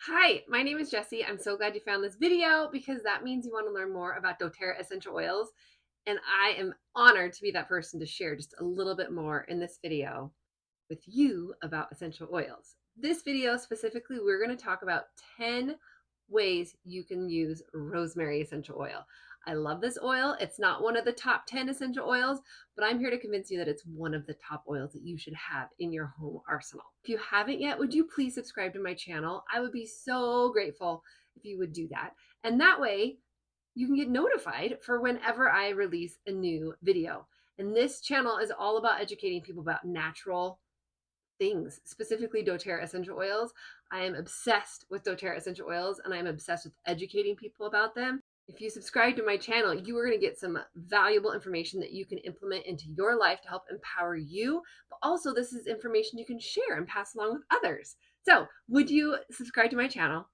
Hi, my name is Jessie. I'm so glad you found this video because that means you want to learn more about doTERRA essential oils. And I am honored to be that person to share just a little bit more in this video with you about essential oils. This video specifically, we're going to talk about 10 ways you can use rosemary essential oil. I love this oil. It's not one of the top 10 essential oils, but I'm here to convince you that it's one of the top oils that you should have in your home arsenal. If you haven't yet, would you please subscribe to my channel? I would be so grateful if you would do that. And that way you can get notified for whenever I release a new video. And this channel is all about educating people about natural things, specifically doTERRA essential oils. I am obsessed with doTERRA essential oils and I'm obsessed with educating people about them. If you subscribe to my channel, you are going to get some valuable information that you can implement into your life to help empower you, but also this is information you can share and pass along with others. So would you subscribe to my channel?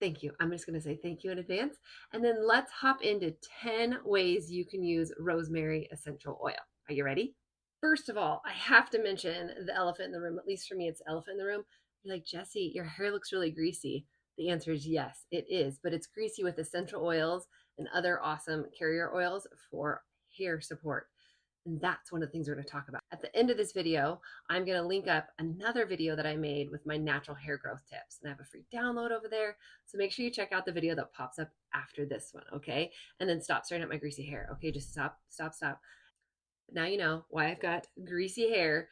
Thank you. I'm just going to say thank you in advance. And then let's hop into 10 ways you can use rosemary essential oil. Are you ready? First of all, I have to mention the elephant in the room. At least for me, it's the elephant in the room. You're like, Jessie, your hair looks really greasy. The answer is yes, it is, but it's greasy with essential oils and other awesome carrier oils for hair support. And that's one of the things we're going to talk about. At the end of this video, I'm going to link up another video that I made with my natural hair growth tips. And I have a free download over there. So make sure you check out the video that pops up after this one, okay? And then stop staring at my greasy hair, okay? Just stop. Now you know why I've got greasy hair.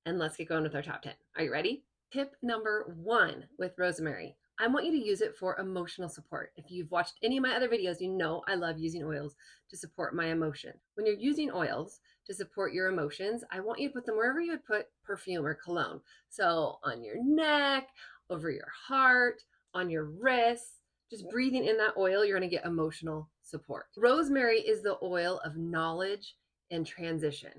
And let's get going with our top 10. Are you ready? Tip number 1 with rosemary. I want you to use it for emotional support. If you've watched any of my other videos, you know I love using oils to support my emotion. When you're using oils to support your emotions, I want you to put them wherever you would put perfume or cologne. So on your neck, over your heart, on your wrists, just breathing in that oil, you're going to get emotional support. Rosemary is the oil of knowledge and transition.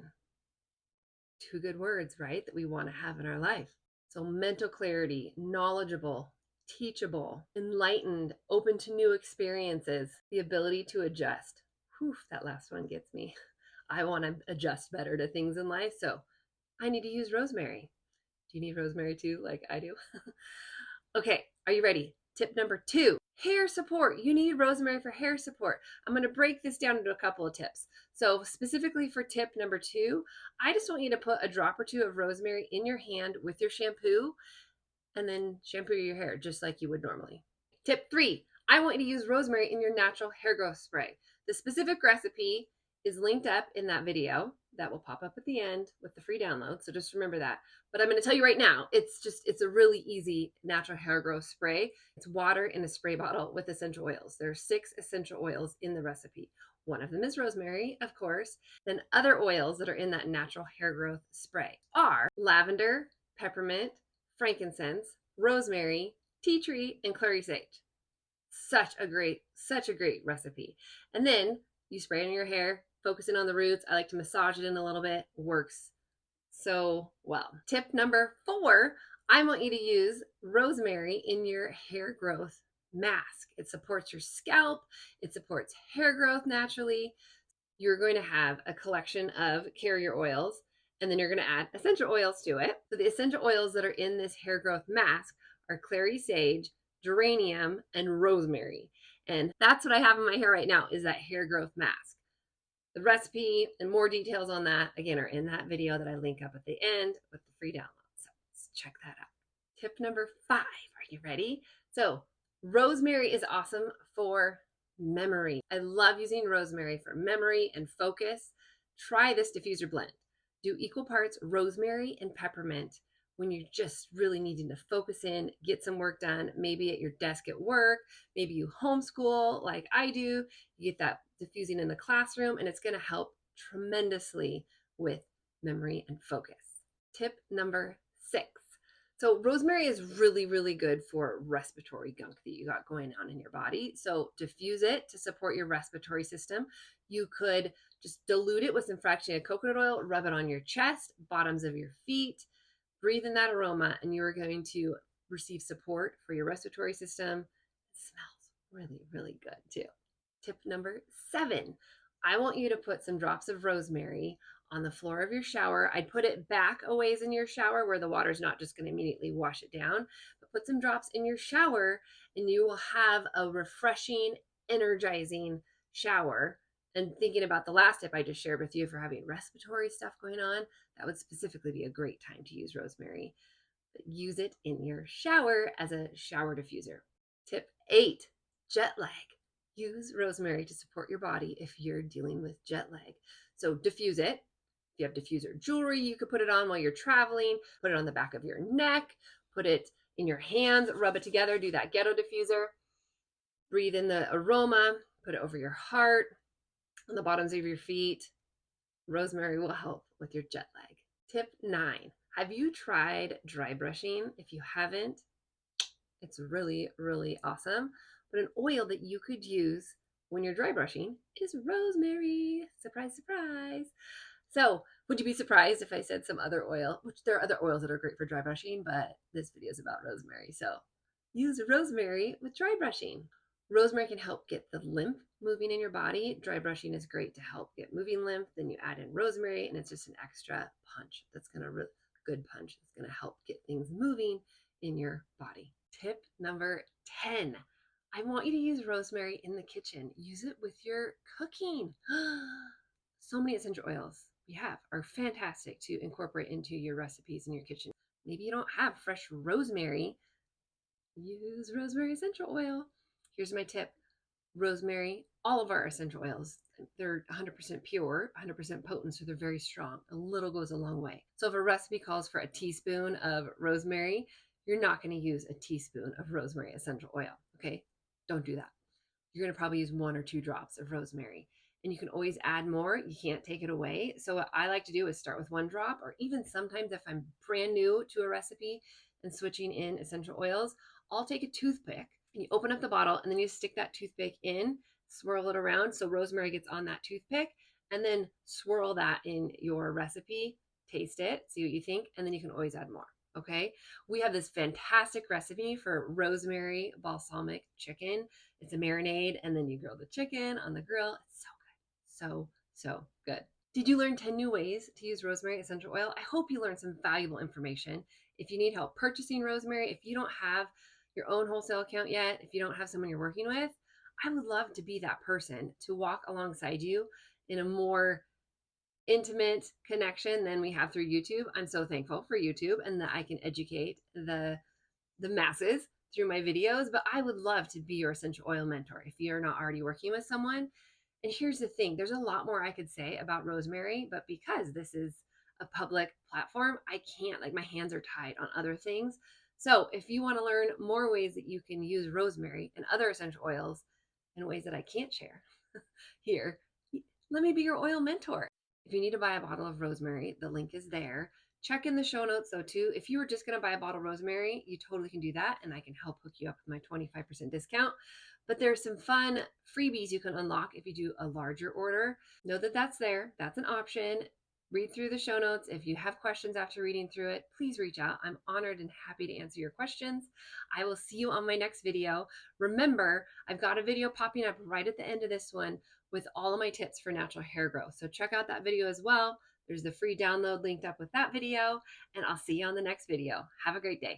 2 good words, right? That we want to have in our life. So mental clarity, knowledgeable, teachable, enlightened, open to new experiences, the ability to adjust. Whew, that last one gets me. I want to adjust better to things in life, so I need to use rosemary. Do you need rosemary too, like I do? Okay, are you ready? Tip number 2, hair support. You need rosemary for hair support. I'm going to break this down into a couple of tips. So specifically for tip number 2, I just want you to put a drop or 2 of rosemary in your hand with your shampoo and then shampoo your hair just like you would normally. Tip 3, I want you to use rosemary in your natural hair growth spray. The specific recipe is linked up in that video that will pop up at the end with the free download. So just remember that. But I'm going to tell you right now, it's a really easy natural hair growth spray. It's water in a spray bottle with essential oils. There are 6 essential oils in the recipe. One of them is rosemary, of course. Then other oils that are in that natural hair growth spray are lavender, peppermint, frankincense, rosemary, tea tree, and clary sage. Such a great recipe. And then you spray it in your hair, focusing on the roots. I like to massage it in a little bit. Works so well. Tip number 4, I want you to use rosemary in your hair growth mask. It supports your scalp. It supports hair growth naturally. You're going to have a collection of carrier oils, and then you're going to add essential oils to it. So the essential oils that are in this hair growth mask are clary sage, geranium, and rosemary. And that's what I have in my hair right now, is that hair growth mask. The recipe and more details on that, again, are in that video that I link up at the end with the free download. So let's check that out. Tip number 5, are you ready? So rosemary is awesome for memory. I love using rosemary for memory and focus. Try this diffuser blend. Do equal parts rosemary and peppermint when you're just really needing to focus in, get some work done, maybe at your desk at work, maybe you homeschool like I do, you get that diffusing in the classroom, and it's going to help tremendously with memory and focus. Tip number 6. So rosemary is really good for respiratory gunk that you got going on in your body. So diffuse it to support your respiratory system. You could just dilute it with some fractionated coconut oil, rub it on your chest, bottoms of your feet, breathe in that aroma, and you are going to receive support for your respiratory system. It smells really good too. Tip number 7, I want you to put some drops of rosemary on the floor of your shower. I'd put it back a ways in your shower where the water's not just going to immediately wash it down, but put some drops in your shower and you will have a refreshing, energizing shower. And thinking about the last tip I just shared with you for having respiratory stuff going on, that would specifically be a great time to use rosemary. But use it in your shower as a shower diffuser. Tip 8, jet lag. Use rosemary to support your body if you're dealing with jet lag. So diffuse it. If you have diffuser jewelry, you could put it on while you're traveling, put it on the back of your neck, put it in your hands, rub it together, do that ghetto diffuser. Breathe in the aroma, put it over your heart, on the bottoms of your feet. Rosemary will help with your jet lag. Tip 9, have you tried dry brushing? If you haven't, it's really, really awesome. But an oil that you could use when you're dry brushing is rosemary. Surprise, surprise. So would you be surprised if I said some other oil, which there are other oils that are great for dry brushing, but this video is about rosemary. So use rosemary with dry brushing. Rosemary can help get the lymph moving in your body. Dry brushing is great to help get moving lymph. Then you add in rosemary and it's just an extra punch. That's going to good punch. It's going to help get things moving in your body. Tip number 10. I want you to use rosemary in the kitchen. Use it with your cooking. So many essential oils we have are fantastic to incorporate into your recipes in your kitchen. Maybe you don't have fresh rosemary. Use Rosemary Essential Oil. Here's my tip. Rosemary, all of our essential oils, they're 100% pure, 100% potent, so they're very strong. A little goes a long way. So if a recipe calls for a teaspoon of rosemary, you're not going to use a teaspoon of rosemary essential oil, okay? Don't do that. You're going to probably use 1 or 2 drops of rosemary. And you can always add more. You can't take it away. So what I like to do is start with 1 drop, or even sometimes if I'm brand new to a recipe and switching in essential oils, I'll take a toothpick and you open up the bottle and then you stick that toothpick in, swirl it around so rosemary gets on that toothpick, and then swirl that in your recipe, taste it, see what you think, and then you can always add more. Okay, we have this fantastic recipe for rosemary balsamic chicken. It's a marinade, and then you grill the chicken on the grill. It's so good. So good. Did you learn 10 new ways to use rosemary essential oil? I hope you learned some valuable information. If you need help purchasing rosemary, if you don't have your own wholesale account yet, if you don't have someone you're working with, I would love to be that person to walk alongside you in a more intimate connection than we have through YouTube. I'm so thankful for YouTube and that I can educate the masses through my videos, but I would love to be your essential oil mentor if you're not already working with someone. And here's the thing, there's a lot more I could say about rosemary, but because this is a public platform, I can't, like my hands are tied on other things. So if you want to learn more ways that you can use rosemary and other essential oils in ways that I can't share here, let me be your oil mentor. If you need to buy a bottle of rosemary, the link is there. Check in the show notes though too. If you were just going to buy a bottle of rosemary, you totally can do that and I can help hook you up with my 25% discount. But there's some fun freebies you can unlock if you do a larger order. Know that that's there. That's an option. Read through the show notes. If you have questions after reading through it, please reach out. I'm honored and happy to answer your questions. I will see you on my next video. Remember, I've got a video popping up right at the end of this one with all of my tips for natural hair growth. So check out that video as well. There's the free download linked up with that video, and I'll see you on the next video. Have a great day.